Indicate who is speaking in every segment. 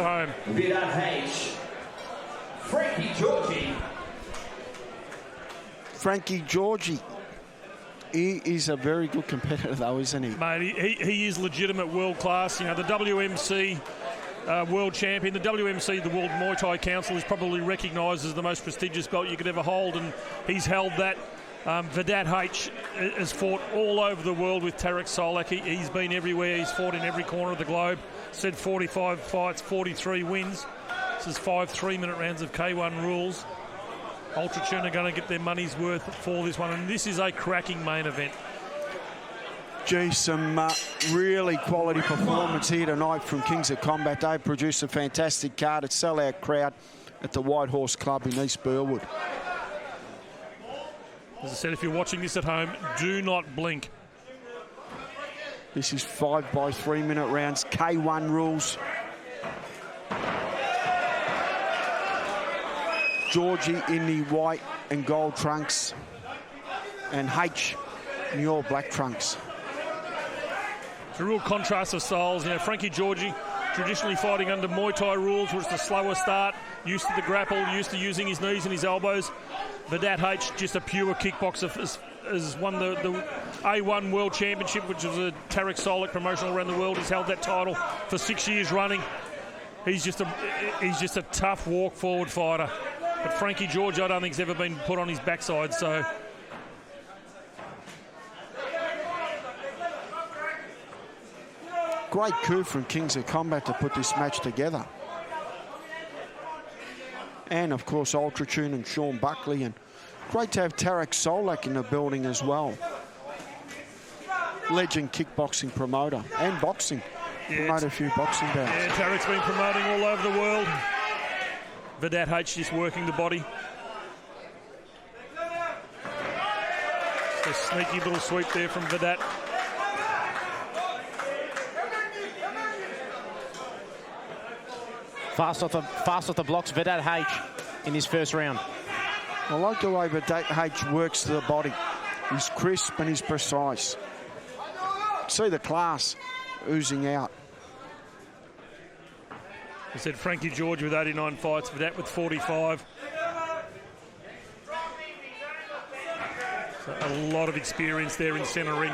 Speaker 1: Home.
Speaker 2: Vedat, Frankie Giorgi.
Speaker 3: Frankie Giorgi. He is a very good competitor, though, isn't he?
Speaker 1: Mate, he is legitimate world class. You know, the WMC world champion, the WMC, the World Muay Thai Council, is probably recognised as the most prestigious belt you could ever hold, and he's held that. Vedat has fought all over the world with Tarek Solak. He's been everywhere. He's fought in every corner of the globe. Said 45 fights, 43 wins. This is 5 3-minute rounds of K1 rules. Ultra Tune are going to get their money's worth for this one, and this is a cracking main event.
Speaker 3: Gee, some really quality performance here tonight from Kings of Combat. They produced a fantastic card, a sellout crowd at the White Horse Club in East Burwood.
Speaker 1: As I said, if you're watching this at home, do not blink.
Speaker 3: This is 5 3-minute rounds, K1 rules. Giorgi in the white and gold trunks, and H in the all black trunks.
Speaker 1: It's a real contrast of styles. You know, Frankie Giorgi traditionally fighting under Muay Thai rules, where it's the slower start, used to the grapple, used to using his knees and his elbows. Vedat H, just a pure kickboxer, has won the A1 World Championship, which is a Tarek Solak promotional around the world. He's held that title for 6 years running. He's just a tough walk forward fighter. But Frankie Giorgi, I don't think, has ever been put on his backside. So
Speaker 3: great coup from Kings of Combat to put this match together. And, of course, Ultra Tune and Sean Buckley. And great to have Tarek Solak in the building as well. Legend kickboxing promoter and boxing. Promote a few boxing bouts.
Speaker 1: Yeah, Tarek's been promoting all over the world. Vedat H just working the body. Just a sneaky little sweep there from Vedat.
Speaker 4: Fast off the blocks, Vedat H in his first round.
Speaker 3: I like the way Vedat H works to the body. He's crisp and he's precise. See the class oozing out.
Speaker 1: I said Frankie Giorgi with 89 fights, Vedat with 45. So a lot of experience there in centre ring.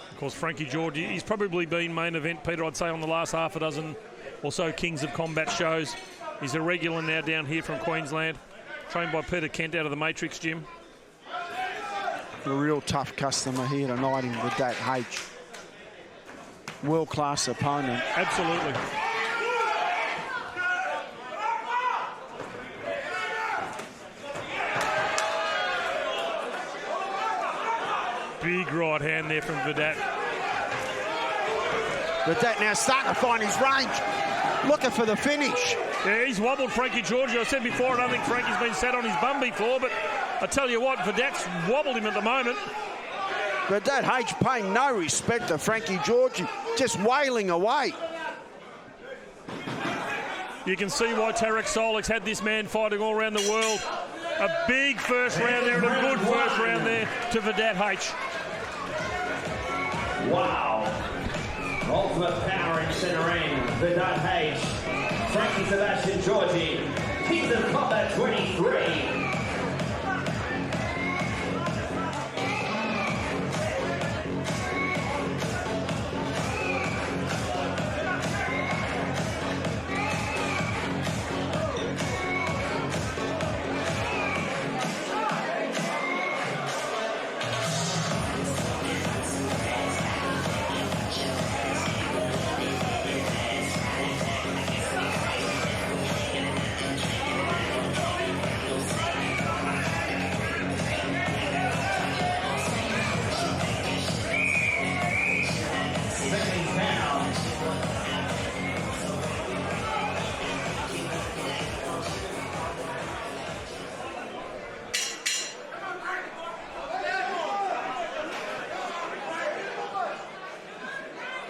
Speaker 1: Of course, Frankie Giorgi, he's probably been main event, Peter, I'd say, on the last half a dozen or so Kings of Combat shows. He's a regular now down here from Queensland, trained by Peter Kent out of the Matrix gym.
Speaker 3: A real tough customer here tonight in Vedat H. World-class opponent.
Speaker 1: Absolutely. Big right hand there from Vedat.
Speaker 3: Vedat now starting to find his range. Looking for the finish.
Speaker 1: Yeah, he's wobbled Frankie Giorgi. I said before, I don't think Frankie's been sat on his bum before, but I tell you what, Vedat's wobbled him at the moment.
Speaker 3: Vedat H paying no respect to Frankie Giorgi, just wailing away.
Speaker 1: You can see why Tarek Solak's had this man fighting all around the world. A big first round there and a good first round there to Vedat H.
Speaker 2: Wow. Ultimate power in centre ring. Vedat H. Frankie Sebastian Giorgi. Kings of Combat 23.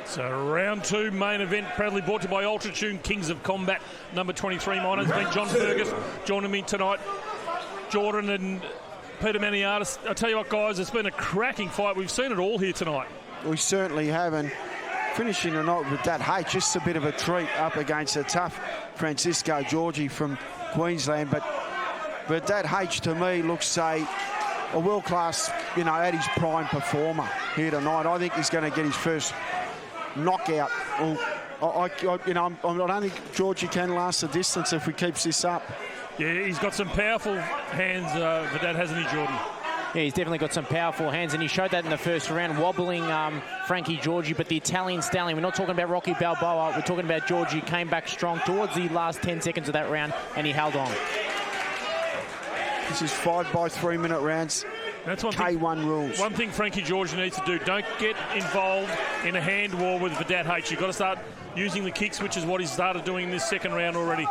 Speaker 1: So round two main event, proudly brought to you by Ultra Tune, Kings of Combat, number 23. Mine has been John Fergus. Joining me tonight, Jordan and Peter Maniatis. I tell you what, guys, it's been a cracking fight. We've seen it all here tonight.
Speaker 3: We certainly have, and finishing the night with that H, just a bit of a treat up against a tough Frankie Giorgi from Queensland. But that H to me looks a world-class, you know, at his prime performer here tonight. I think he's going to get his first knockout. I don't think Giorgi can last the distance if he keeps this up.
Speaker 1: Yeah, he's got some powerful hands, Vedat, hasn't he, Jordan?
Speaker 4: Yeah, he's definitely got some powerful hands, and he showed that in the first round, wobbling Frankie Giorgi. But the Italian stallion, we're not talking about Rocky Balboa, we're talking about Giorgi, came back strong towards the last 10 seconds of that round, and he held on.
Speaker 3: This is 5 by 3 minute rounds.
Speaker 1: That's one
Speaker 3: K1
Speaker 1: thing,
Speaker 3: rules.
Speaker 1: One thing Frankie Giorgi needs to do, don't get involved in a hand war with Vedat H. You've got to start using the kicks, which is what he started doing in this second round already.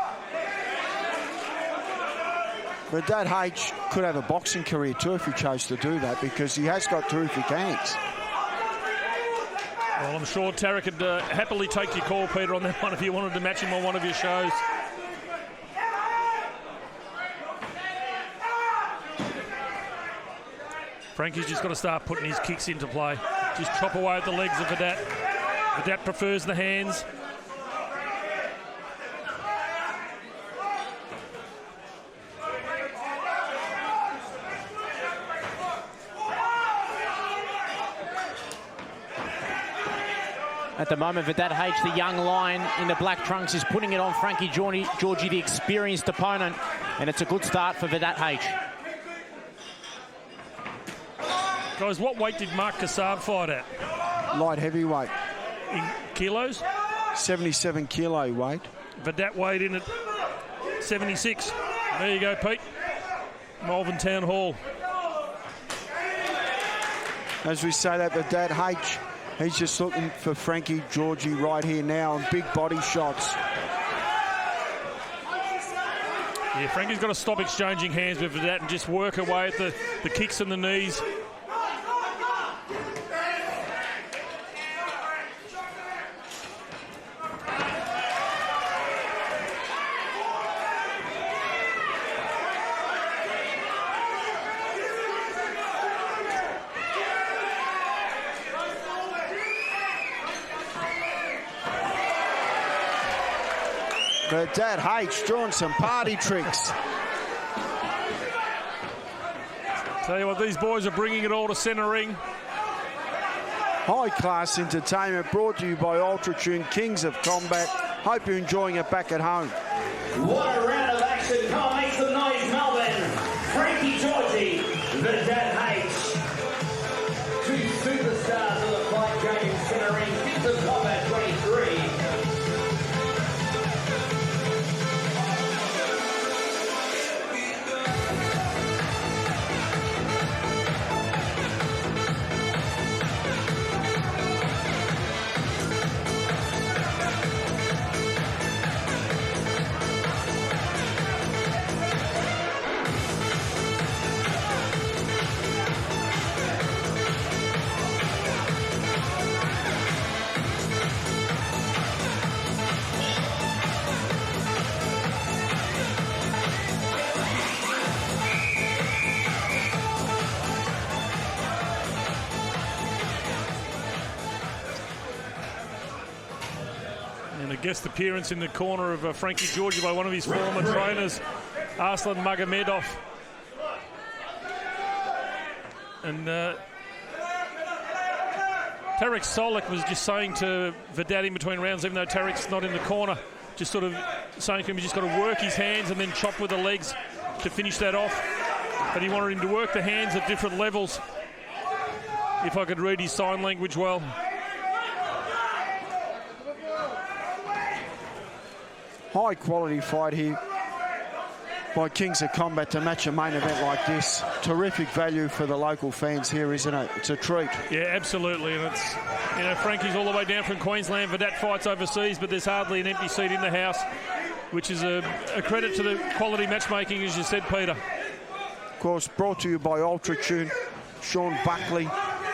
Speaker 3: Vedat H could have a boxing career too if he chose to do that, because he has got terrific hands.
Speaker 1: Well, I'm sure Tarek could happily take your call, Peter, on that one if you wanted to match him on one of your shows. Frankie's just got to start putting his kicks into play. Just chop away at the legs of Vedat. Vedat prefers the hands.
Speaker 4: At the moment, Vedat H, the young lion in the black trunks, is putting it on Frankie Giorgi, the experienced opponent, and it's a good start for Vedat H.
Speaker 1: Guys, what weight did Mark Kassab fight at?
Speaker 3: Light heavyweight.
Speaker 1: In kilos?
Speaker 3: 77 kilo weight.
Speaker 1: Vedat weighed in at 76. There you go, Pete. Malvern Town Hall.
Speaker 3: As we say that, Vedat H, he's just looking for Frankie Giorgi right here now, and big body shots.
Speaker 1: Yeah, Frankie's got to stop exchanging hands with Vedat and just work away at the kicks and the knees.
Speaker 3: Vedat H doing some party tricks.
Speaker 1: Tell you what, these boys are bringing it all to centre ring.
Speaker 3: High-class entertainment brought to you by Ultratune, Kings of Combat. Hope you're enjoying it back at home.
Speaker 2: What a round of action. Come on, make some noise, Melbourne. Frankie Giorgi, Vedat H. Two superstars of the fight going in centre ring. Kings of Combat 23.
Speaker 1: Guest appearance in the corner of Frankie Giorgi by one of his former trainers, Arslan Magomedov. And Tarek Solek was just saying to Vedat in between rounds, even though Tarek's not in the corner, just sort of saying to him he's just got to work his hands and then chop with the legs to finish that off. But he wanted him to work the hands at different levels, if I could read his sign language well.
Speaker 3: High quality fight here by Kings of Combat to match a main event like this. Terrific value for the local fans here, isn't it? It's a treat.
Speaker 1: Yeah, absolutely. And it's, you know, Frankie's all the way down from Queensland. Vedat fights overseas, but there's hardly an empty seat in the house, which is a credit to the quality matchmaking, as you said, Peter.
Speaker 3: Of course, brought to you by Ultratune, Sean Buckley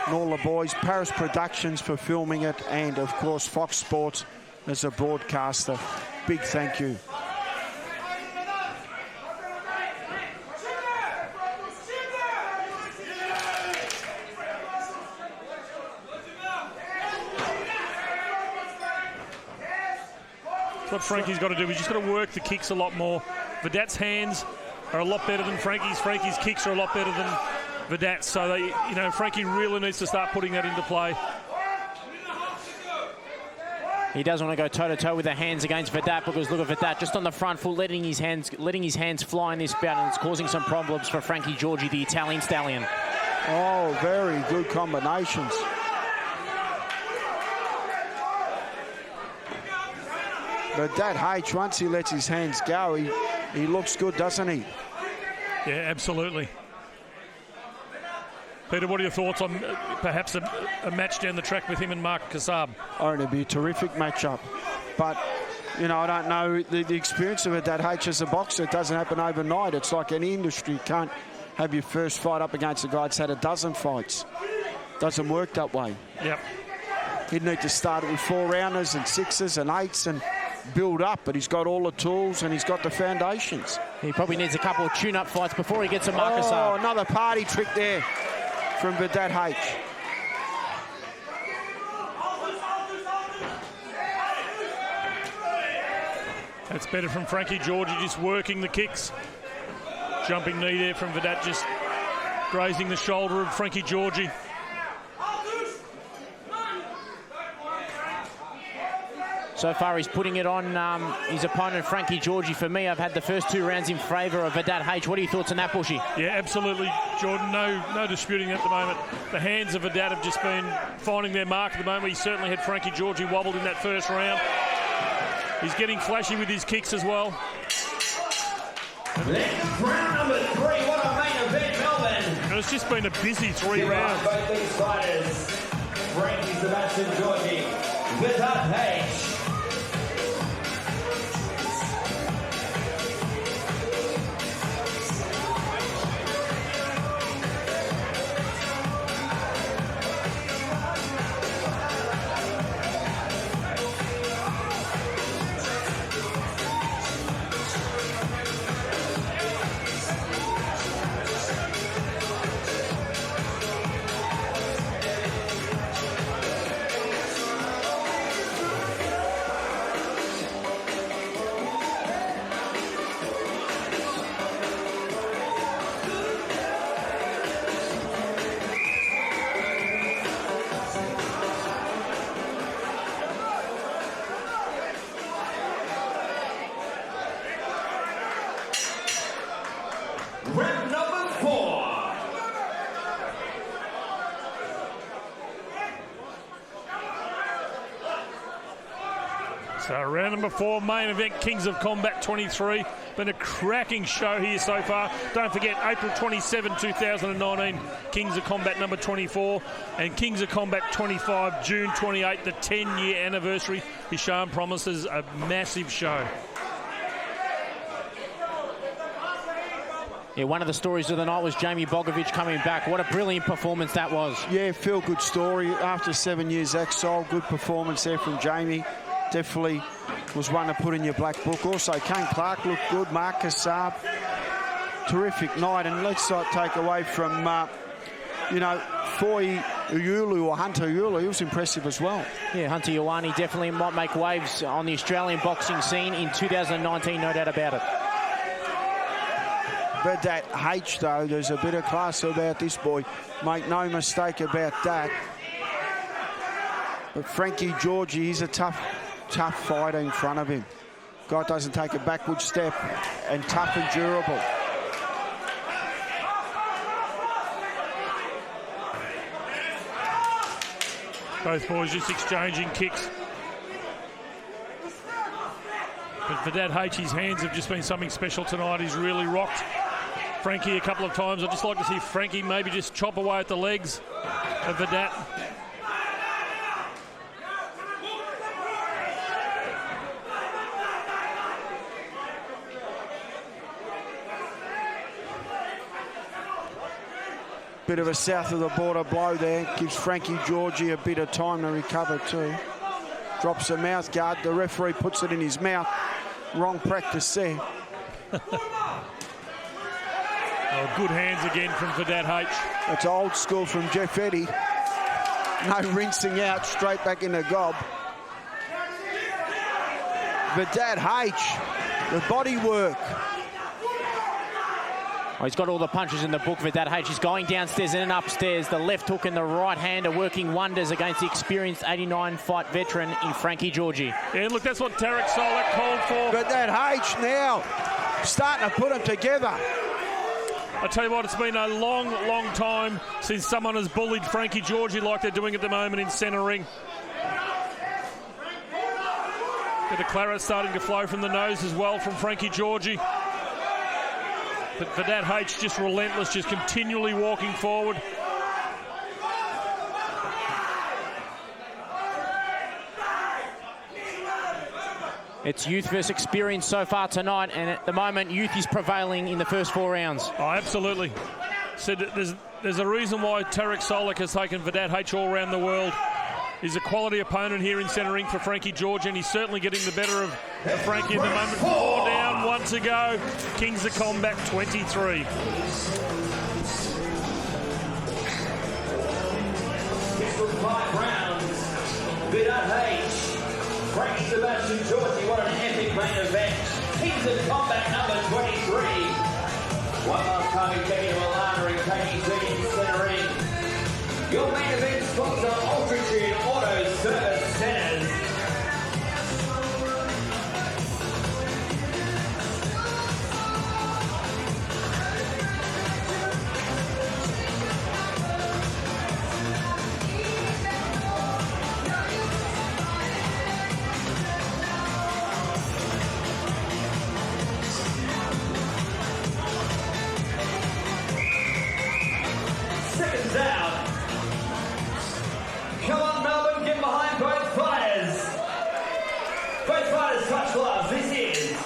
Speaker 3: and all the boys, Paris Productions for filming it, and of course Fox Sports as a broadcaster. Big thank you.
Speaker 1: That's what Frankie's got to do. He's just got to work the kicks a lot more. Vedat's hands are a lot better than Frankie's. Frankie's kicks are a lot better than Vedat's. So, Frankie really needs to start putting that into play.
Speaker 4: He does want to go toe-to-toe with the hands against Vedat, because look at Vedat just on the front foot, letting his hands fly in this bout, and it's causing some problems for Frankie Giorgi, the Italian stallion.
Speaker 3: Oh, very good combinations. But that H, once he lets his hands go, he looks good, doesn't he?
Speaker 1: Yeah, absolutely. Peter, what are your thoughts on perhaps a match down the track with him and Mark Kassab?
Speaker 3: Oh, it'd be a terrific matchup. But, I don't know the experience of it. That H as a boxer, it doesn't happen overnight. It's like any industry. You can't have your first fight up against a guy that's had a dozen fights. Doesn't work that way.
Speaker 1: Yep.
Speaker 3: He'd need to start it with 4-rounders and 6s and 8s and build up, but he's got all the tools and he's got the foundations.
Speaker 4: He probably needs a couple of tune-up fights before he gets a Mark Kassab.
Speaker 3: Oh, another party trick there from Vedat H.
Speaker 1: That's better from Frankie Giorgi, just working the kicks. Jumping knee there from Vedat, just grazing the shoulder of Frankie Giorgi.
Speaker 4: So far, he's putting it on his opponent, Frankie Giorgi. For me, I've had the first 2 rounds in favour of Vedat H. What are your thoughts on that, Bushy?
Speaker 1: Yeah, absolutely, Jordan. No disputing at the moment. The hands of Vedat have just been finding their mark at the moment. He certainly had Frankie Giorgi wobbled in that first round. He's getting flashy with his kicks as well.
Speaker 2: Round number 3, what a main event, Melbourne.
Speaker 1: And it's just been a busy 3 rounds.
Speaker 2: Both these fighters, Frankie Sebastian Giorgi, Vedat H. Round number 4.
Speaker 1: So round number 4, main event, Kings of Combat 23. Been a cracking show here so far. Don't forget, April 27, 2019, Kings of Combat number 24, and Kings of Combat 25, June 28, the 10-year anniversary. Hisham promises a massive show.
Speaker 4: Yeah, one of the stories of the night was Jamie Bogovic coming back. What a brilliant performance that was.
Speaker 3: Yeah, feel-good story. After 7 years exile, good performance there from Jamie. Definitely was one to put in your black book. Also, Kane Clark looked good. Mark Kassab, terrific night. And let's not take away from, Foy Uyulu or Hunter Uyulu. He was impressive as well.
Speaker 4: Yeah, Hunter Ioane definitely might make waves on the Australian boxing scene in 2019, no doubt about it.
Speaker 3: But that H, though, there's a bit of class about this boy. Make no mistake about that. But Frankie Giorgi, he's a tough fighter in front of him. Guy doesn't take a backward step, and tough and durable.
Speaker 1: Both boys just exchanging kicks. But Vedat H, his hands have just been something special tonight. He's really rocked Frankie a couple of times. I'd just like to see Frankie maybe just chop away at the legs of Vedat.
Speaker 3: Bit of a south of the border blow there. Gives Frankie Giorgi a bit of time to recover too. Drops the mouth guard. The referee puts it in his mouth. Wrong practice there.
Speaker 1: Oh, good hands again from Vedat H.
Speaker 3: That's old school from Jeff Eddy. No rinsing out, straight back in the gob. Vedat H, the body work.
Speaker 4: Oh, he's got all the punches in the book. Vedat H is going downstairs and upstairs. The left hook and the right hand are working wonders against the experienced 89-fight veteran in Frankie Giorgi.
Speaker 1: Yeah, look, that's what Tarek Solak called for.
Speaker 3: Vedat H now starting to put them together.
Speaker 1: I tell you what, it's been a long, long time since someone has bullied Frankie Giorgi like they're doing at the moment in centre ring. Bit of claret starting to flow from the nose as well from Frankie Giorgi. But Vedat H just relentless, just continually walking forward.
Speaker 4: It's youth versus experience so far tonight, and at the moment, youth is prevailing in the first 4 rounds.
Speaker 1: Oh, absolutely. So there's a reason why Tarek Solak has taken Vedat H all around the world. He's a quality opponent here in centre ring for Frankie Giorgi, and he's certainly getting the better of Frankie at the moment. 4 down, 1 to go. Kings of Combat 23.
Speaker 2: This was 5 rounds. Vedat H, Frankie Giorgi, what an epic main event. Kings of Combat number 23. One last time we take you to Alana and KC in centre ring. Your main event sponsor, Altitude Auto Service Centres. Seconds out. Come on, Melbourne, get behind both fighters. Both fighters touch gloves. This is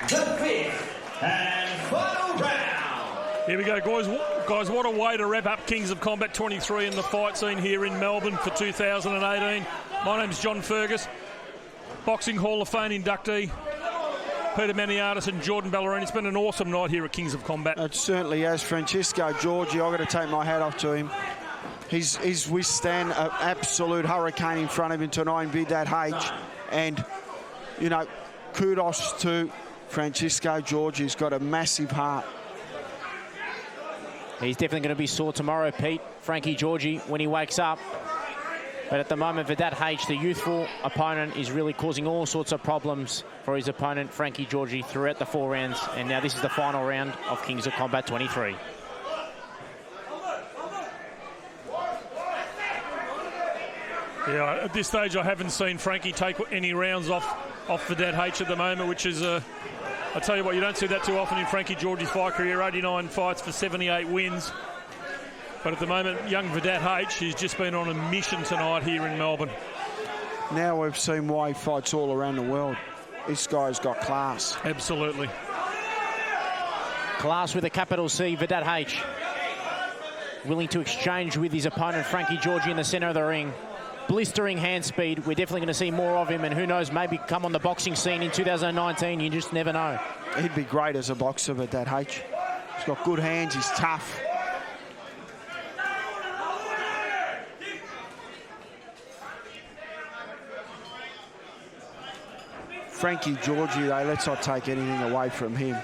Speaker 2: the 5th and final round.
Speaker 1: Here we go, guys. What a way to wrap up Kings of Combat 23 in the fight scene here in Melbourne for 2018. My name's John Fergus, Boxing Hall of Fame inductee. Peter Maniatis and Jordan Ballerini. It's been an awesome night here at Kings of Combat.
Speaker 3: It certainly has. Francisco Giorgi, I've got to take my hat off to him. He's withstand an absolute hurricane in front of him tonight, Vedat H. And, you know, kudos to Francisco Giorgi. He's got a massive heart.
Speaker 4: He's definitely going to be sore tomorrow, Pete. Frankie Giorgi, when he wakes up. But at the moment, Vedat H, the youthful opponent, is really causing all sorts of problems for his opponent, Frankie Giorgi, throughout the 4 rounds. And now this is the final round of Kings of Combat 23.
Speaker 1: Yeah, at this stage, I haven't seen Frankie take any rounds off Vedat H at the moment, which is I tell you what, you don't see that too often in Frankie Giorgi's fight career. 89 fights for 78 wins. But at the moment, young Vedat H has just been on a mission tonight here in Melbourne.
Speaker 3: Now we've seen why he fights all around the world. This guy's got class.
Speaker 1: Absolutely.
Speaker 4: Class with a capital C, Vedat H. Willing to exchange with his opponent, Frankie Giorgi, in the centre of the ring. Blistering hand speed. We're definitely going to see more of him, and who knows, maybe come on the boxing scene in 2019. You just never know.
Speaker 3: He'd be great as a boxer, Vedat H. He's got good hands, he's tough. Frankie Giorgi, though, let's not take anything away from him.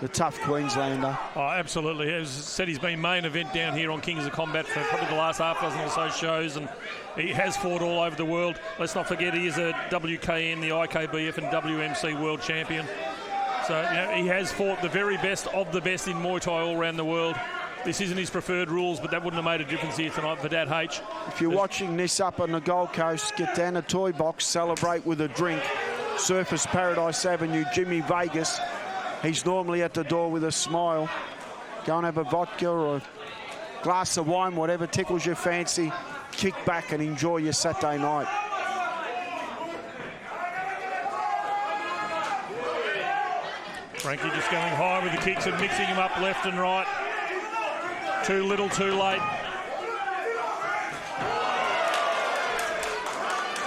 Speaker 3: The tough Queenslander.
Speaker 1: Oh, absolutely. As I said, he's been main event down here on Kings of Combat for probably the last half dozen or so shows, and he has fought all over the world. Let's not forget he is a WKN, the IKBF and WMC world champion. So, you know, he has fought the very best of the best in Muay Thai all around the world. This isn't his preferred rules, but that wouldn't have made a difference here tonight for Vedat H.
Speaker 3: If you're watching this up on the Gold Coast, get down to Toy Box, celebrate with a drink. Surfers Paradise Avenue, Jimmy Vegas. He's normally at the door with a smile. Go and have a vodka or a glass of wine, whatever tickles your fancy. Kick back and enjoy your Saturday night.
Speaker 1: Frankie just going high with the kicks and mixing them up left and right. Too little, too late.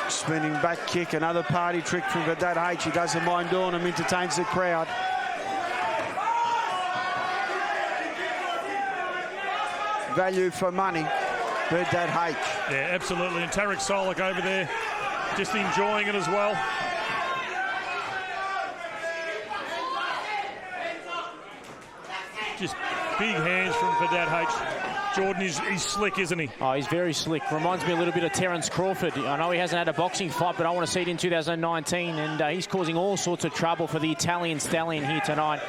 Speaker 3: Spinning back kick, another party trick from Vedat H. He doesn't mind doing them, entertains the crowd. Value for money, Vedat H.
Speaker 1: Yeah, absolutely. And Tarek Solak over there just enjoying it as well. Just big hands from Vedat H. Jordan, he's slick, isn't he?
Speaker 4: Oh, he's very slick. Reminds me a little bit of Terence Crawford. I know he hasn't had a boxing fight, but I want to see it in 2019, and he's causing all sorts of trouble for the Italian stallion here tonight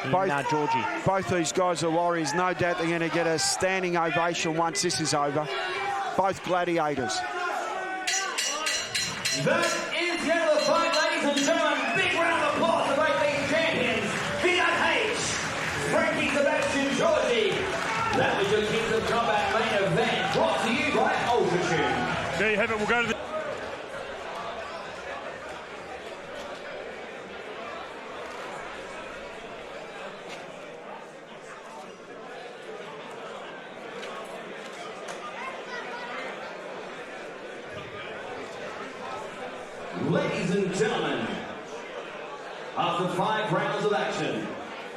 Speaker 4: in Giorgi.
Speaker 3: Both these guys are warriors. No doubt they're going to get a standing ovation once this is over. Both gladiators.
Speaker 2: That is the end of the fight, ladies and gentlemen. Big round of applause for both these champions. Vedat H. Frankie Giorgi. That was your Kings of Combat main event, brought to you by AVUSTURALYA.
Speaker 1: There you have it. We'll go to the...
Speaker 2: Ladies and gentlemen, after 5 rounds of action,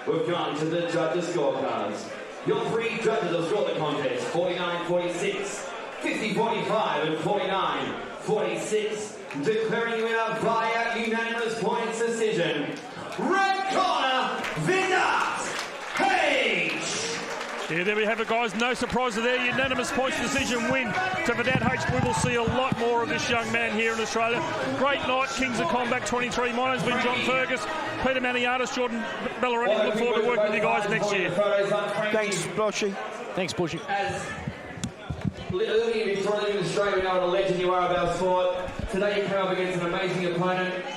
Speaker 2: we've gone to the judges' scorecards. Your 3 judges have scored the contest 49-46, 50-45 and 49-46, declaring winner via unanimous points decision. Red corner, Vedat H.
Speaker 1: Yeah, there we have it, guys. No surprises there. Unanimous points decision win to Vedat H. We will see a lot more of this young man here in Australia. Great night, Kings of Combat 23. My name's been John Fergus, Peter Maniatis, Jordan Bellaroni. Look forward to working with you guys next year.
Speaker 3: Thanks, Bushy.
Speaker 4: Thanks, Bushy.
Speaker 2: As living in Australia, we know what a legend you are of our sport. Today you come up against an amazing opponent.